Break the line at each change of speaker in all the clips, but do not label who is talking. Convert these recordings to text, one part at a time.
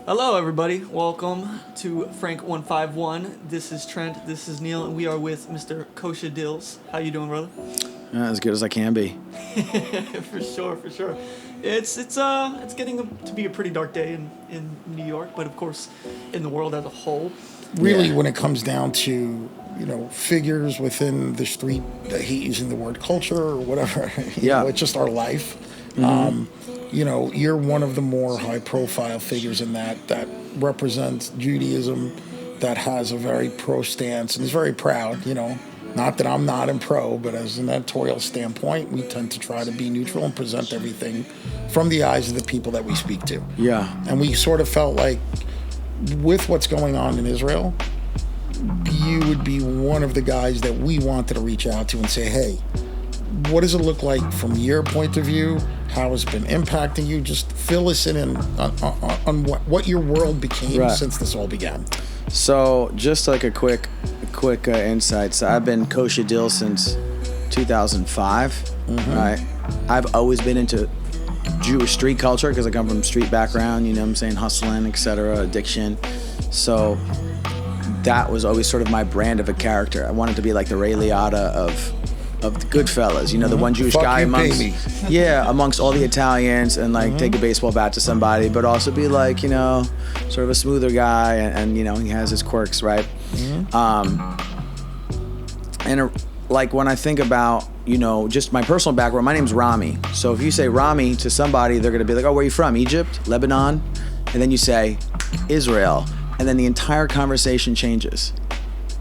Hello, everybody. Welcome to FRANK151. This is Trent. This is Neil, and we are with Mr. Kosha Dillz. How you doing, brother?
As good as I can be.
For sure. It's getting to be a pretty dark day in New York, but of course, in the world as a whole.
Really, when it comes down to figures within the street, I hate using the word culture or whatever. It's just our life. Mm-hmm. You're one of the more high-profile figures in that represents Judaism, that has a very pro stance and is very proud. Not that I'm not in pro, but as an editorial standpoint, we tend to try to be neutral and present everything from the eyes of the people that we speak to.
Yeah.
And we sort of felt like, with what's going on in Israel, you would be one of the guys that we wanted to reach out to and say, hey, what does it look like from your point of view? How has it been impacting you? Just fill us in on what your world became since this all began.
So just like a quick insight. So I've been Kosha Dillz since 2005, right? I've always been into Jewish street culture because I come from street background, hustling, etc., addiction. So that was always sort of my brand of a character. I wanted to be like the Ray Liotta of the Goodfellas, the one Jewish guy amongst all the Italians, and like take a baseball bat to somebody, but also be like, sort of a smoother guy, and he has his quirks, right? Like when I think about, just my personal background, my name's Rami. So if you say Rami to somebody, they're gonna be like, oh, where are you from? Egypt? Lebanon? And then you say Israel, and then the entire conversation changes.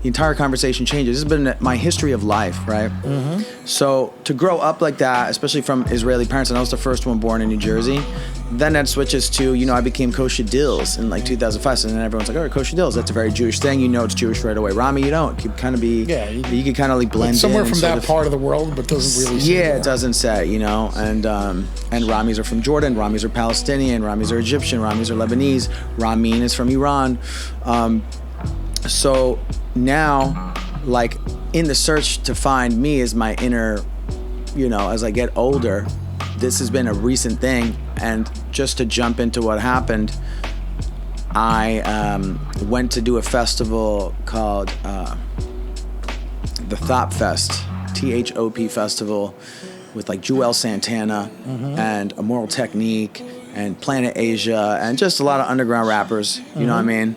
This has been my history of life, right? So to grow up like that, especially from Israeli parents, and I was the first one born in New Jersey, then that switches to, I became Kosha Dillz in like 2005. So then everyone's like, oh, Kosha Dillz, that's a very Jewish thing. It's Jewish right away. Rami, you don't. You kind of be, you can kind of like blend
somewhere
in.
Somewhere from that part of the world, but doesn't really say.
Yeah, it doesn't say, and Ramis are from Jordan, Ramis are Palestinian, Ramis are Egyptian, Ramis are Lebanese, Ramin is from Iran. So now, like, in the search to find me as my inner, as I get older, this has been a recent thing. And just to jump into what happened, I went to do a festival called the Thop Fest, THOP Festival, with like Joel Santana and Immoral Technique and Planet Asia and just a lot of underground rappers, you know what I mean?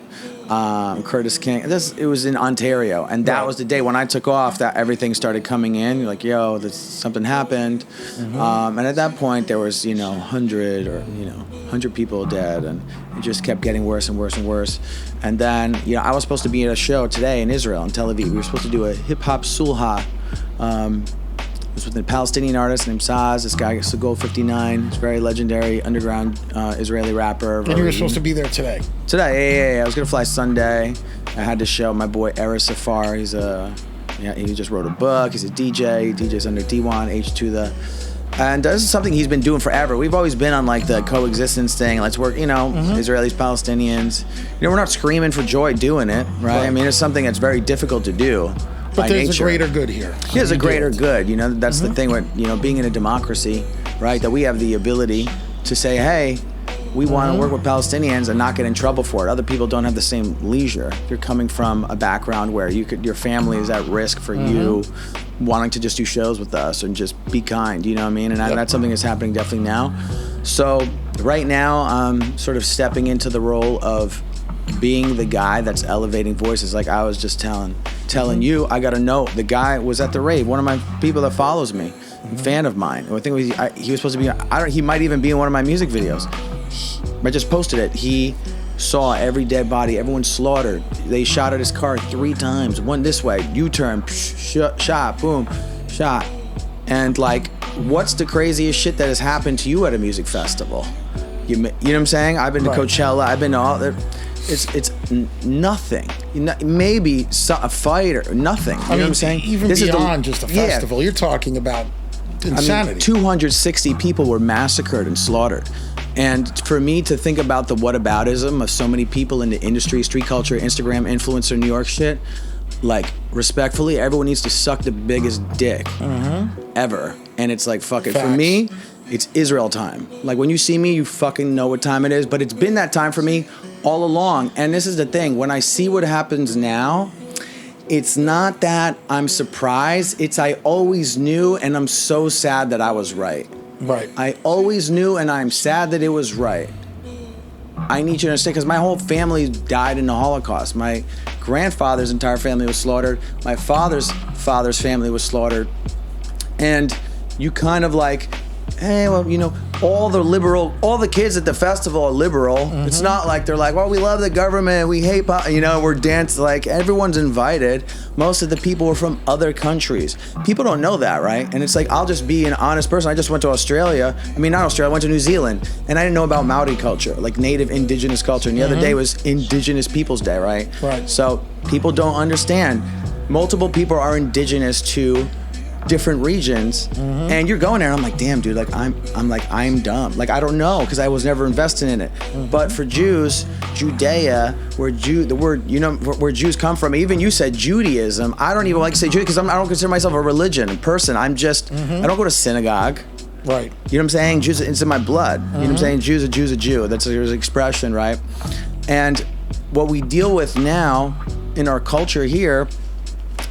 Curtis King. It was in Ontario, and that was the day when I took off that everything started coming in. You're like, yo, something happened, and at that point there was 100 people dead, and it just kept getting worse and worse and worse. And then I was supposed to be at a show today in Israel, in Tel Aviv. We were supposed to do a hip hop sulha. It was with a Palestinian artist named Saz. This guy, Segol 59, he's a very legendary underground Israeli rapper.
And you were supposed to be there today?
Today, yeah. I was gonna fly Sunday. I had to show my boy Eris Safar. He just wrote a book. He's a DJ. He DJs under D1, H2 and this is something he's been doing forever. We've always been on like the coexistence thing. Let's work, Israelis, Palestinians. We're not screaming for joy doing it, right? I mean, it's something that's very difficult to do.
But there's a greater good here.
There's a greater good. That's the thing with, being in a democracy, right? That we have the ability to say, hey, we want to work with Palestinians and not get in trouble for it. Other people don't have the same leisure. You're coming from a background where your family is at risk for you wanting to just do shows with us and just be kind, you know what I mean? And that's something that's happening definitely now. So right now, I'm sort of stepping into the role of being the guy that's elevating voices. Like I was just telling you, I got to know the guy was at the rave. One of my people that follows me, a fan of mine. I think he was supposed to be. He might even be in one of my music videos. I just posted it. He saw every dead body, everyone slaughtered. They shot at his car 3 times. One this way, U-turn, shot, boom, shot. And like, what's the craziest shit that has happened to you at a music festival? You know what I'm saying? I've been to Coachella. I've been to all. It's nothing. Maybe a fight or nothing. You know what I'm saying?
Even beyond just a festival, you're talking about insanity.
260 people were massacred and slaughtered. And for me to think about the whataboutism of so many people in the industry, street culture, Instagram, influencer, New York shit, like, respectfully, everyone needs to suck the biggest dick ever. And it's like, fuck it.
Facts.
For me, it's Israel time. Like, when you see me, you fucking know what time it is. But it's been that time for me all along. And this is the thing. When I see what happens now, it's not that I'm surprised. It's I always knew, and I'm so sad that I was right.
Right.
I always knew, and I'm sad that it was right. I need you to understand, because my whole family died in the Holocaust. My grandfather's entire family was slaughtered. My father's family was slaughtered. And you kind of like, hey, well, you know, all the kids at the festival are liberal. Mm-hmm. It's not like they're like, well, we love the government, we hate, you know, we're dancing, like everyone's invited. Most of the people were from other countries. People don't know that, right? And it's like, I'll just be an honest person. I just went to Australia. I mean, not Australia, I went to New Zealand, and I didn't know about Maori culture, like native indigenous culture. And the other day was Indigenous Peoples Day, right?
Right.
So people don't understand. Multiple people are indigenous to different regions, and you're going there and I'm like, damn, dude, like I'm dumb, like I don't know, because I was never invested in it. But for Jews, Judea, where the word, you know, where Jews come from, even you said Judaism, I don't even like to say Judaism because I don't consider myself a religion person. I'm just I don't go to synagogue.
Right.
You know what I'm saying? Jews, it's in my blood. You know what I'm saying? Jew's a Jew. That's an expression, right? And what we deal with now in our culture here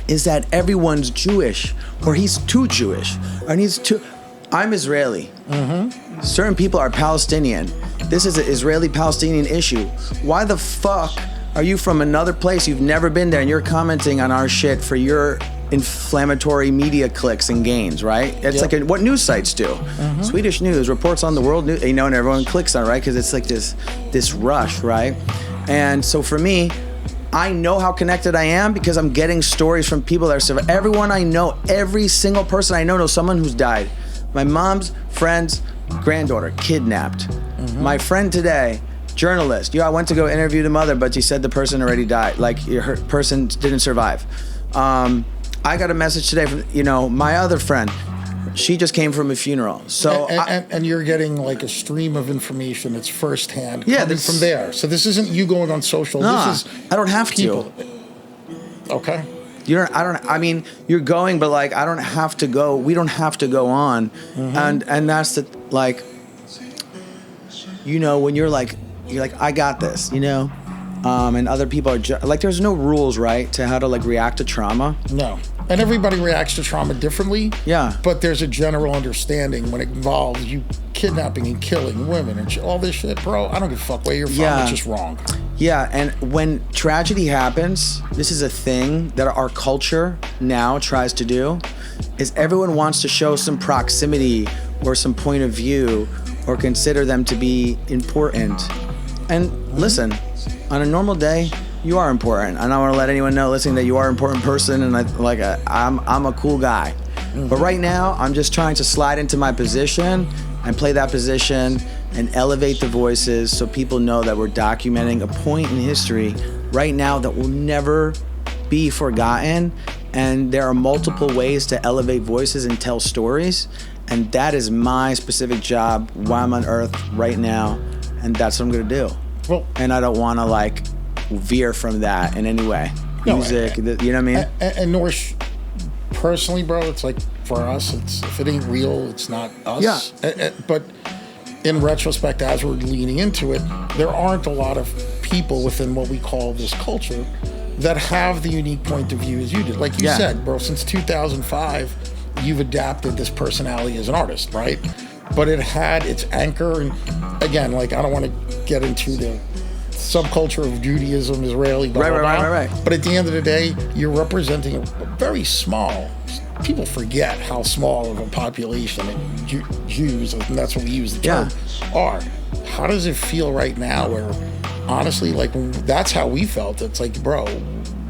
is that everyone's Jewish, or he's too Jewish, or he's too. I'm Israeli. Certain people are Palestinian. This is an Israeli-Palestinian issue. Why the fuck are you from another place, you've never been there, and you're commenting on our shit for your inflammatory media clicks and gains, right? It's like what news sites do. Swedish news reports on the world news, you know, and everyone clicks on it, right? Because it's like this rush, right? And so for me, I know how connected I am because I'm getting stories from people that are surviving. Everyone I know, every single person I know knows someone who's died. My mom's friend's granddaughter kidnapped. My friend today, journalist. I went to go interview the mother, but she said the person already died. Like her person didn't survive. I got a message today from, you know, my other friend. She just came from a funeral. So
and you're getting like a stream of information that's firsthand coming from there. So this isn't you going on social. This is
I don't have
people.
to.
Okay.
I mean, you're going, but like I don't have to go. We don't have to go on. And that's the, like, you know, when you're like I got this, you know. And other people are like, there's no rules, right, to how to like react to trauma. No.
And everybody reacts to trauma differently.
Yeah.
But there's a general understanding when it involves you kidnapping and killing women and all this shit, bro. I don't give a fuck where you're from. It's just wrong.
Yeah. And when tragedy happens, this is a thing that our culture now tries to do, is everyone wants to show some proximity or some point of view or consider them to be important. And listen, on a normal day, you are important, and I want to let anyone know listening that you are an important person, and I'm a cool guy. But right now, I'm just trying to slide into my position and play that position and elevate the voices so people know that we're documenting a point in history right now that will never be forgotten. And there are multiple ways to elevate voices and tell stories, and that is my specific job while I'm on Earth right now, and that's what I'm gonna do. Well, and I don't want to like veer from that in any way. Music, you know what I mean?
And Norsh, personally, bro, it's like for us, it's if it ain't real, it's not us. Yeah. But in retrospect, as we're leaning into it, there aren't a lot of people within what we call this culture that have the unique point of view as you did. Like you said, bro, since 2005, you've adapted this personality as an artist, right? But it had its anchor, and again, like I don't want to get into the subculture of Judaism, Israeli, blah, blah, blah. Right. But at the end of the day, you're representing a very small. People forget how small of a population Jews, and that's what we use the term, are. How does it feel right now? Where honestly, like that's how we felt. It's like, bro,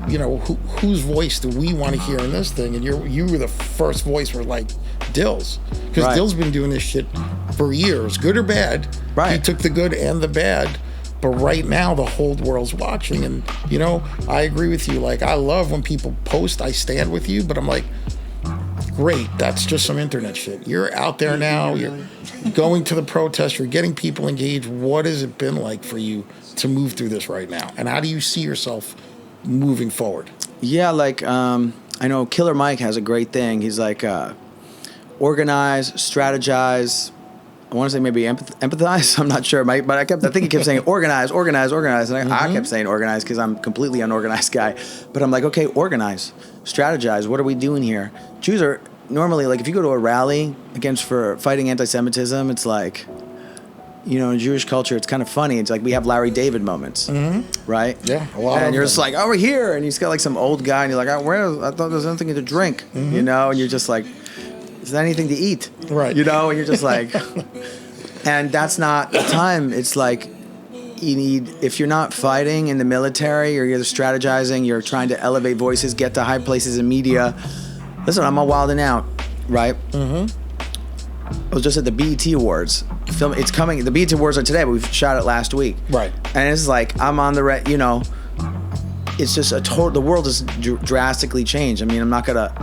you know, whose voice do we want to hear in this thing? And you were the first voice for like Dillz, because Dillz been doing this shit for years, good or bad. Right. He took the good and the bad. But right now, the whole world's watching. And, you know, I agree with you. Like, I love when people post, I stand with you. But I'm like, great, that's just some internet shit. You're out there now. You're going to the protest. You're getting people engaged. What has it been like for you to move through this right now? And how do you see yourself moving forward?
Yeah, like, I know Killer Mike has a great thing. He's like, organize, strategize, I want to say maybe empathize. I'm not sure, Mike, but I think he kept saying organize. And I kept saying organize because I'm a completely unorganized guy. But I'm like, okay, organize, strategize. What are we doing here? Jews are normally, like, if you go to a rally for fighting anti-Semitism, it's like, you know, in Jewish culture, it's kind of funny. It's like we have Larry David moments, right?
Yeah, a lot.
And you're just like, oh, we're here, and he's got like some old guy, and you're like, I thought there was anything to drink, you know, and you're just like, is there anything to eat,
right?
You know, and you're just like, and that's not the time. It's like you need, if you're not fighting in the military or you're strategizing, you're trying to elevate voices, get to high places in media. Listen, I'm all wilding out, right? I was just at the BET Awards. It's coming. The BET Awards are today, but we shot it last week.
Right.
And it's like I'm on the you know, it's just the world has drastically changed. I mean, I'm not gonna.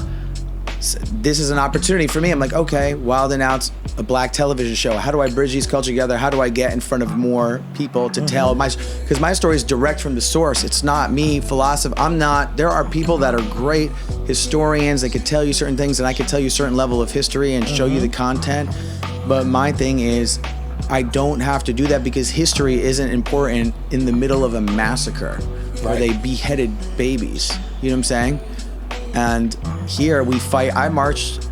This is an opportunity for me. I'm like, okay, Wild and Out's a black television show. How do I bridge these cultures together? How do I get in front of more people to tell because my story is direct from the source. It's not me, philosopher. I'm not. There are people that are great historians that could tell you certain things, and I could tell you a certain level of history and show you the content. But my thing is, I don't have to do that because history isn't important in the middle of a massacre where they beheaded babies. You know what I'm saying? And here we fight. I marched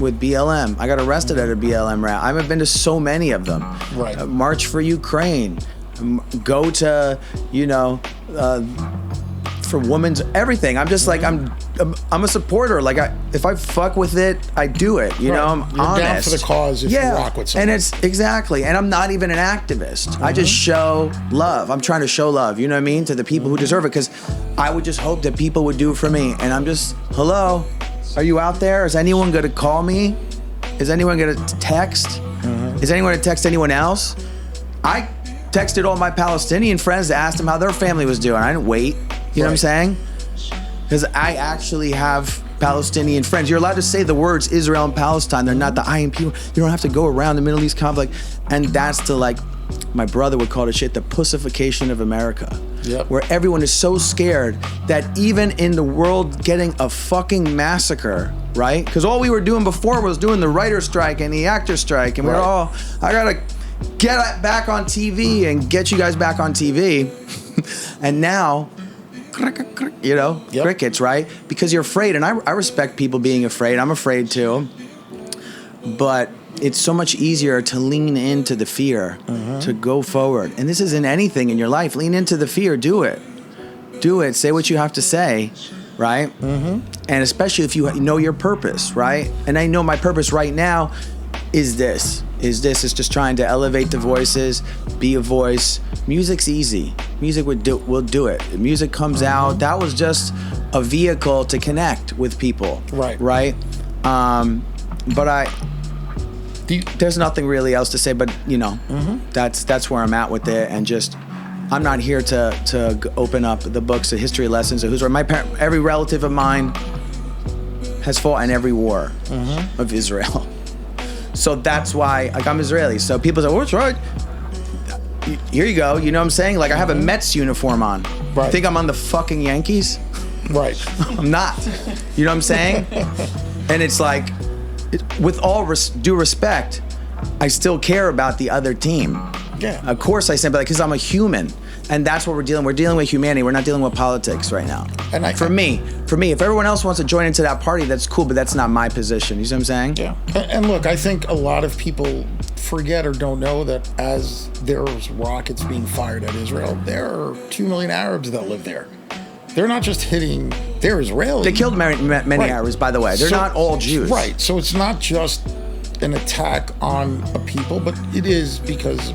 with BLM. I got arrested at a BLM rally. I've been to so many of them.
Right.
March for Ukraine. Go to, you know, for women's everything. I'm just like I'm a supporter. Like if I fuck with it, I do it. You know, I'm
You're
honest.
down for the cause if you rock with someone.
And it's exactly. And I'm not even an activist. I just show love. I'm trying to show love. You know what I mean, to the people who deserve it. Because I would just hope that people would do it for me. And I'm just, hello, are you out there? Is anyone going to call me? Is anyone going to text? Is anyone going to text anyone else? I texted all my Palestinian friends to ask them how their family was doing. I didn't wait. You know what I'm saying? Because I actually have Palestinian friends. You're allowed to say the words Israel and Palestine. They're not the IMP. You don't have to go around the Middle East conflict. And that's the, like, my brother would call it shit, the pussification of America.
Yep.
Where everyone is so scared that even in the world getting a fucking massacre, right? Because all we were doing before was doing the writer's strike and the actor's strike. And we're all, I gotta get back on TV and get you guys back on TV. And now, you know, crickets, right? Because you're afraid. And I respect people being afraid. I'm afraid too. But it's so much easier to lean into the fear, to go forward. And this isn't anything in your life. Lean into the fear. Do it. Do it. Say what you have to say, right? And especially if you know your purpose, right? And I know my purpose right now is this. Is just trying to elevate the voices, be a voice. Music's easy. Music will do it. Music comes out. That was just a vehicle to connect with people. Right? But there's nothing really else to say, but you know, that's where I'm at with it, and just I'm not here to open up the books of history lessons of who's right. Every relative of mine has fought in every war of Israel, so that's why, like, I'm Israeli. So people say, "Oh, it's right." Here you go. You know what I'm saying? Like, I have a Mets uniform on. You think I'm on the fucking Yankees?
Right.
I'm not. You know what I'm saying? And it's like, with all due respect, I still care about the other team.
Yeah.
Of course I say, but because I'm a human, and that's what we're dealing. We're dealing with humanity. We're not dealing with politics right now. And for me, if everyone else wants to join into that party, that's cool, but that's not my position. You see what I'm saying?
Yeah. And look, I think a lot of people forget or don't know that as there's rockets being fired at Israel, there are 2 million Arabs that live there. They're not just hitting, they're Israeli.
They killed many Arabs, by the way. They're not all Jews.
Right. So it's not just an attack on a people, but it is because,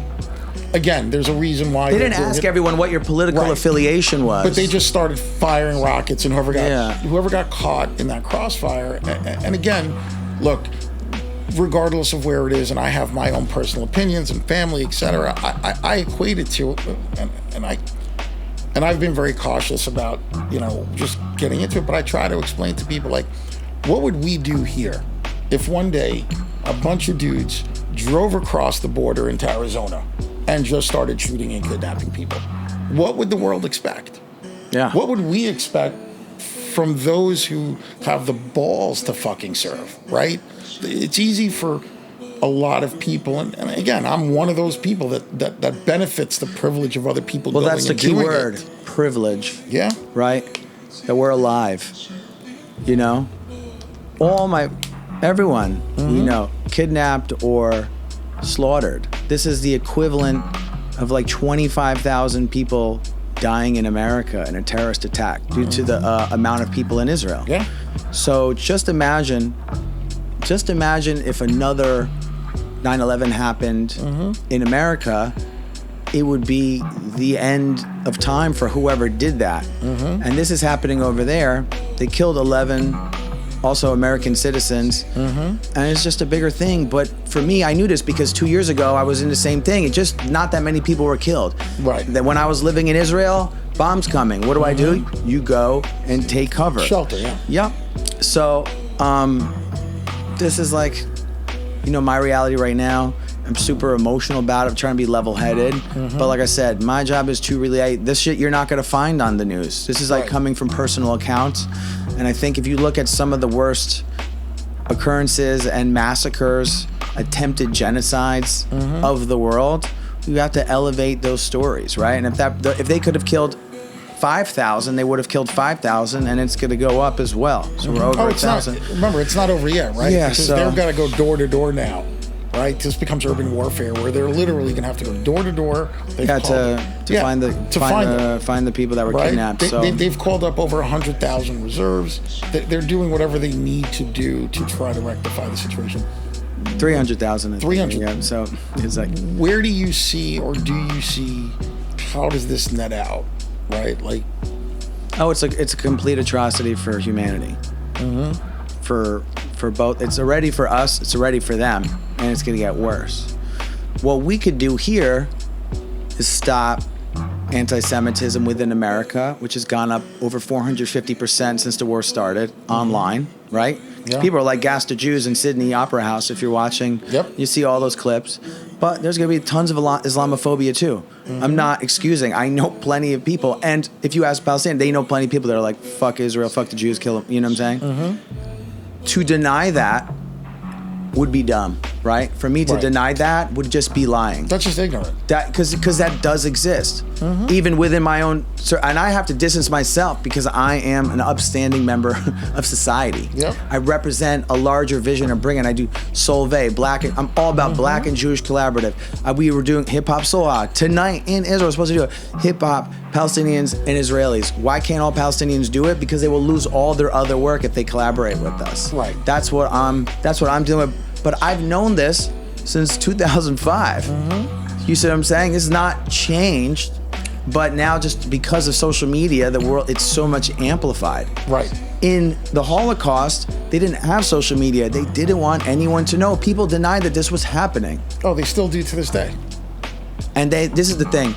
again, there's a reason why.
They didn't ask everyone what your political affiliation was.
But they just started firing rockets, and whoever got caught in that crossfire. And again, look, regardless of where it is, and I have my own personal opinions and family, etc., I equate it to, and I've been very cautious about, you know, just getting into it, but I try to explain to people, like, what would we do here if one day a bunch of dudes drove across the border into Arizona and just started shooting and kidnapping people? What would the world expect?
Yeah.
What would we expect from those who have the balls to fucking serve, right? It's easy for a lot of people, and again, I'm one of those people that benefits the privilege of other people.
Well,
going
that's the
and
key
doing
word,
it.
privilege.
Yeah.
Right? That we're alive. You know? Everyone we know, kidnapped or slaughtered. This is the equivalent of like 25,000 people dying in America in a terrorist attack due to the amount of people in Israel.
Yeah.
So just imagine if another 9/11 happened in America, it would be the end of time for whoever did that. And this is happening over there. They killed 11 also American citizens, and it's just a bigger thing. But for me, I knew this because 2 years ago I was in the same thing. It just not that many people were killed.
Right.
That when I was living in Israel, bombs coming. What do? You go and take cover.
Shelter, yeah.
Yep. So this is like, my reality right now. I'm super emotional about it. I'm trying to be level-headed. But like I said, my job is to relate. This shit you're not going to find on the news. This is like coming from personal accounts. And I think if you look at some of the worst occurrences and massacres, attempted genocides of the world, you have to elevate those stories, right? And if they could have killed 5,000, they would have killed 5,000, and it's going to go up as well. So we're over 1,000.
Remember, it's not over yet, right?
Yeah,
because
so
they've got to go door to door now, right? This becomes urban warfare, where they're literally going to have to go door to door.
Find the people that were kidnapped.
They've called up over 100,000 reserves. They're doing whatever they need to do to try to rectify the situation.
300,000.
300.
Yeah. So it's like,
where do you see, or do you see, how does this net out? Right, like,
it's a complete atrocity for humanity. For both, it's already for us, it's already for them, and it's going to get worse. What we could do here is stop anti-Semitism within America, which has gone up over 450% since the war started online. Right?
Yeah.
People are like gas to Jews in Sydney Opera House. If you're watching, you see all those clips. But there's going to be tons of Islamophobia too. I'm not excusing. I know plenty of people. And if you ask Palestinians, they know plenty of people that are like, fuck Israel, fuck the Jews, kill them. You know what I'm saying? To deny that would be dumb, right? For me to deny that would just be lying.
That's just ignorant.
Because that does exist. Even within my own... And I have to distance myself because I am an upstanding member of society.
Yep.
I represent a larger vision of bringing. I do Solvay, I'm all about Black and Jewish collaborative. We were doing hip-hop soul tonight in Israel. We're supposed to do it. Hip-hop, Palestinians, and Israelis. Why can't all Palestinians do it? Because they will lose all their other work if they collaborate with us.
Right.
That's what I'm dealing with. But I've known this since 2005. You see what I'm saying? It's not changed, but now just because of social media, the world, it's so much amplified.
Right.
In the Holocaust, they didn't have social media. They didn't want anyone to know. People denied that this was happening.
Oh, they still do to this day.
And this is the thing.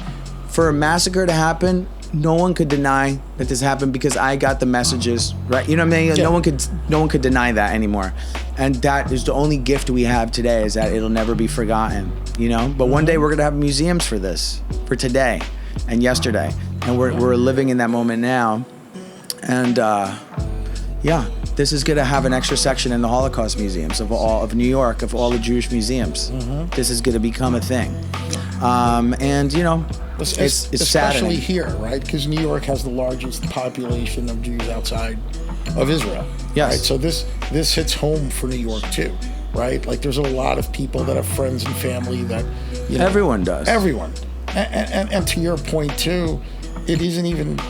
For a massacre to happen, no one could deny that this happened because I got the messages, right? You know what I mean?
Yeah.
No one could deny that anymore. And that is the only gift we have today, is that it'll never be forgotten, But one day we're going to have museums for this, for today and yesterday. And we're living in that moment now. And this is going to have an extra section in the Holocaust museums of New York, of all the Jewish museums. This is going to become a thing. It's
especially
saddening.
here, right? Because New York has the largest population of Jews outside of Israel.
Yes.
Right? So this hits home for New York too, right? Like, there's a lot of people that have friends and family that,
everyone does.
Everyone. And to your point too, it isn't even,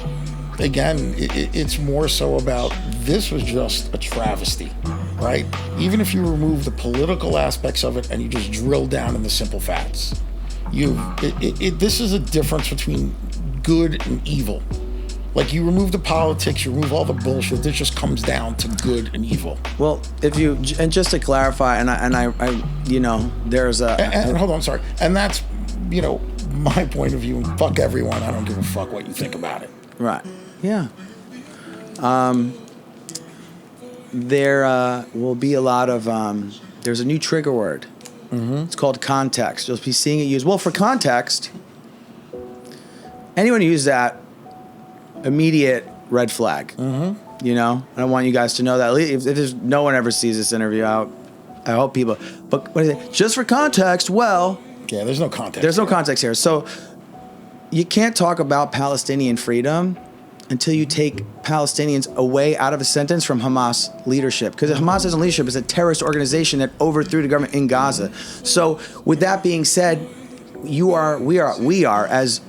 again, it's more so about, this was just a travesty, right? Even if you remove the political aspects of it and you just drill down in the simple facts, this is a difference between good and evil. Like, you remove the politics, you remove all the bullshit, this just comes down to good and evil.
Well, and just to clarify, and there's a...
And hold on, sorry. And that's, my point of view, and fuck everyone, I don't give a fuck what you think about it.
Right. Yeah. There will be a lot of... there's a new trigger word. It's called context. You'll be seeing it used. Well, for context, anyone who uses that, immediate red flag. I don't want you guys to know that. If no one ever sees this interview out, I hope people. But what is it? Just for context, well.
Yeah, there's no context.
There's no context here. So you can't talk about Palestinian freedom until you take Palestinians away out of a sentence from Hamas leadership. Because Hamas isn't leadership, it's a terrorist organization that overthrew the government in Gaza. So with that being said, we are as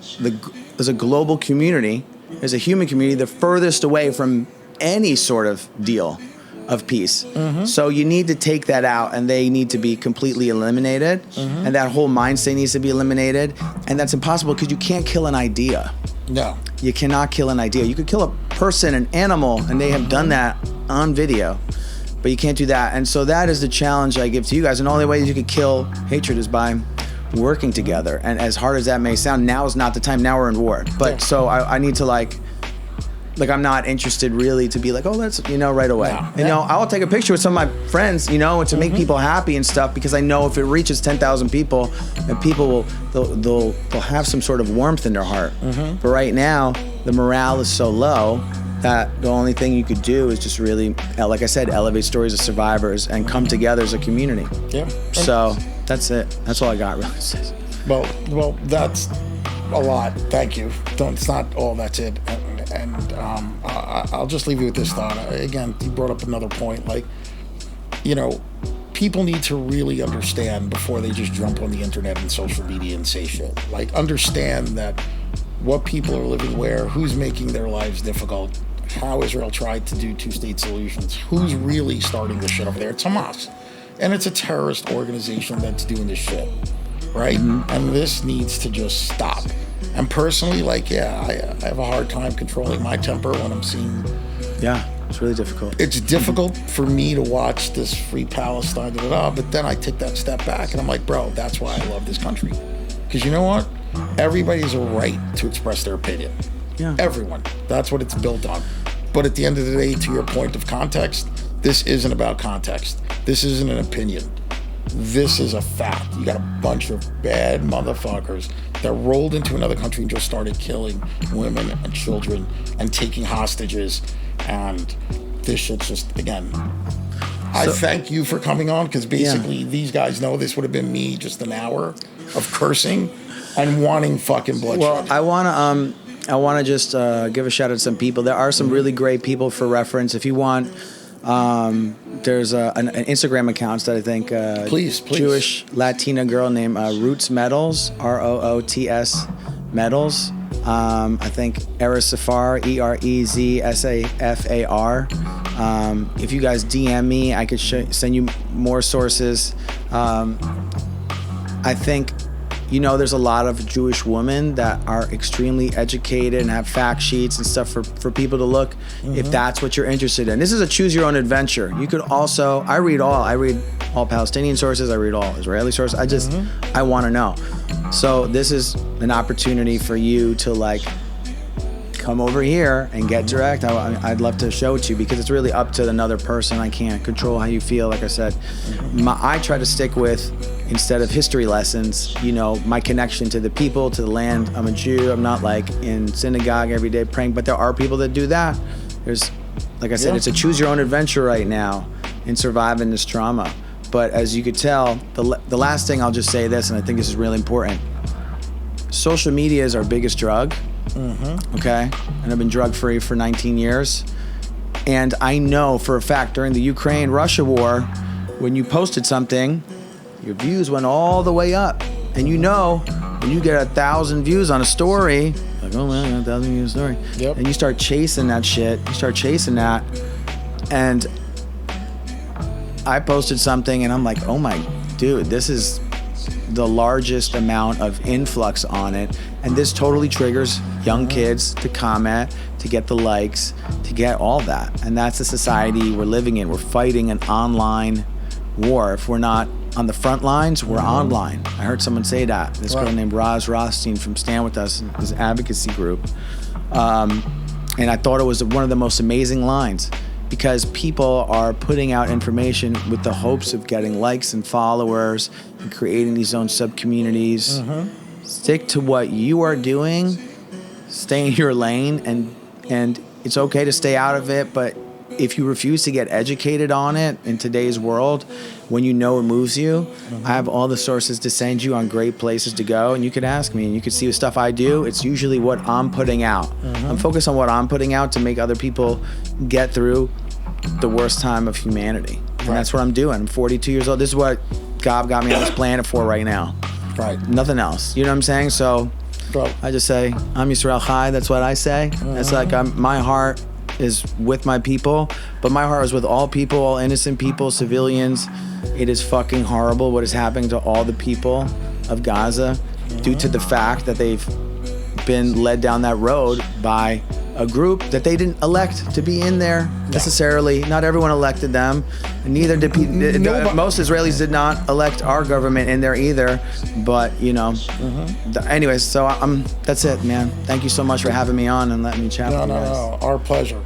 a global community, as a human community, the furthest away from any sort of deal of peace. So you need to take that out, and they need to be completely eliminated, and that whole mindset needs to be eliminated, and that's impossible because you can't kill an idea.
No.
You cannot kill an idea. You could kill a person, an animal, and they have done that on video, but you can't do that. And so that is the challenge I give to you guys, and the only way you could kill hatred is by working together. And as hard as that may sound, now is not the time. Now we're in war. But so I need to like I'm not interested really to be like, oh, let's, right away.
No.
And, I'll take a picture with some of my friends, and to make people happy and stuff, because I know if it reaches 10,000 people, and people they'll have some sort of warmth in their heart. But right now, the morale is so low that the only thing you could do is just really, like I said, elevate stories of survivors and come together as a community.
Yeah.
So that's it. That's all I got, really.
Well, that's a lot. Thank you. It's not all that's it. And I'll just leave you with this thought. Again, you brought up another point. Like, people need to really understand before they just jump on the internet and social media and say shit. Like, understand that what people are living where, who's making their lives difficult, how Israel tried to do two-state solutions, who's really starting this shit over there. It's Hamas. And it's a terrorist organization that's doing this shit, right? And this needs to just stop. And personally, I have a hard time controlling my temper when I'm seeing...
Yeah, it's really difficult.
It's difficult for me to watch this free Palestine, but then I take that step back and I'm like, bro, that's why I love this country. Because you know what? Everybody has a right to express their opinion.
Yeah.
Everyone. That's what it's built on. But at the end of the day, to your point of context, this isn't about context. This isn't an opinion. This is a fact. You got a bunch of bad motherfuckers that rolled into another country and just started killing women and children and taking hostages. And this shit's just, again, I thank you for coming on, because basically these guys know this would have been me just an hour of cursing and wanting fucking bloodshed.
Well, I want to just give a shout out to some people. There are some really great people for reference. If you want, there's an Instagram account that I think
please.
Jewish Latina girl named Roots Metals, Roots Metals. I think Erez Safar, EREZSAFAR. If you guys DM me, I could send you more sources. I think, there's a lot of Jewish women that are extremely educated and have fact sheets and stuff for people to look if that's what you're interested in. This is a choose your own adventure. You could also, I read all Palestinian sources, I read all Israeli sources. I want to know. So this is an opportunity for you to come over here and get direct. I'd love to show it to you, because it's really up to another person. I can't control how you feel. Like I said, I try to stick with, instead of history lessons, my connection to the people, to the land. I'm a Jew. I'm not in synagogue every day praying, but there are people that do that. There's, like I said, it's a choose your own adventure right now in surviving this trauma. But as you could tell, the last thing I'll just say this, and I think this is really important. Social media is our biggest drug. Okay? And I've been drug free for 19 years. And I know for a fact during the Ukraine-Russia war, when you posted something, your views went all the way up. And when you get 1,000 views on a story, oh man, I got 1,000 views on a story.
Yep.
And you start chasing that shit. You start chasing that. And I posted something and I'm like, oh my dude, this is the largest amount of influx on it. And this totally triggers young kids to comment, to get the likes, to get all that. And that's the society we're living in. We're fighting an online war. If we're not on the front lines, we're online. I heard someone say that. This girl named Roz Rothstein from Stand With Us, this advocacy group. And I thought it was one of the most amazing lines, because people are putting out information with the hopes of getting likes and followers and creating these own sub-communities. Stick to what you are doing, stay in your lane, and it's okay to stay out of it, but if you refuse to get educated on it in today's world, when you know it moves you, I have all the sources to send you on great places to go, and you could ask me, and you could see the stuff I do. It's usually what I'm putting out. I'm focused on what I'm putting out to make other people get through the worst time of humanity. And that's what I'm doing. I'm 42 years old. This is what God got me on this planet for right now.
Right.
Nothing else. You know what I'm saying? So I just say, I'm Yisrael Chai. That's what I say. It's like my heart is with my people, but my heart is with all people, all innocent people, civilians. It is fucking horrible what is happening to all the people of Gaza due to the fact that they've been led down that road by a group that they didn't elect to be in there necessarily. Not everyone elected them, and neither did most Israelis did not elect our government in there either. But you know, anyways, so that's it, man. Thank you so much for having me on and letting me chat with you guys.
Our pleasure.